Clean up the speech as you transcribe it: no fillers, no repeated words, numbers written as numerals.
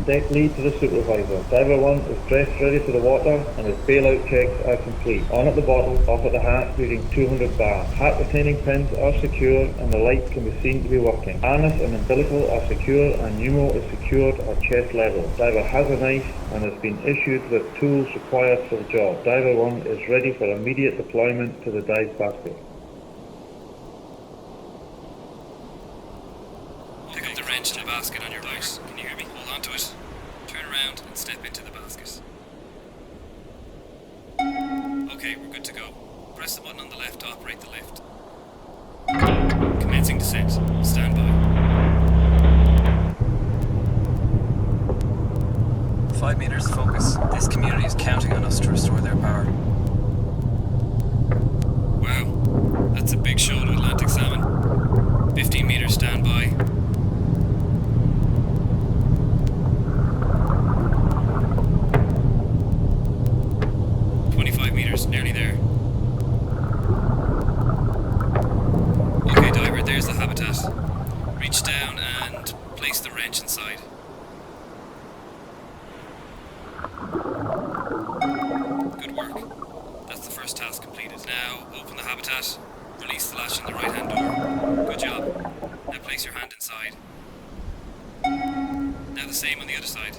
Deck lead to the supervisor. Diver 1 is dressed ready for the water and his bailout checks are complete. On at the bottle, off at the hat, reading 200 bar. Hat retaining pins are secure and the light can be seen to be working. Harness and umbilical are secure and pneumo is secured at chest level. Diver has a knife and has been issued with tools required for the job. Diver 1 is ready for immediate deployment to the dive basket. Pick up the wrench in the basket on your right. Can you hear me? Hold on to it. Turn around and step into the basket. Okay, we're good to go. Press the button on the left to operate the lift. Commencing descent. Stand by. 5 meters focus. This community is counting on us to restore their power. Wow, that's a big shoal of Atlantic salmon. 15 meters stand by. 25 meters, nearly there. Okay, diver, there's the habitat. Reach down and place the wrench inside. Good work. That's the first task completed. Now, open the habitat. Release the latch on the right-hand door. Good job. Now place your hand inside. Now the same on the other side.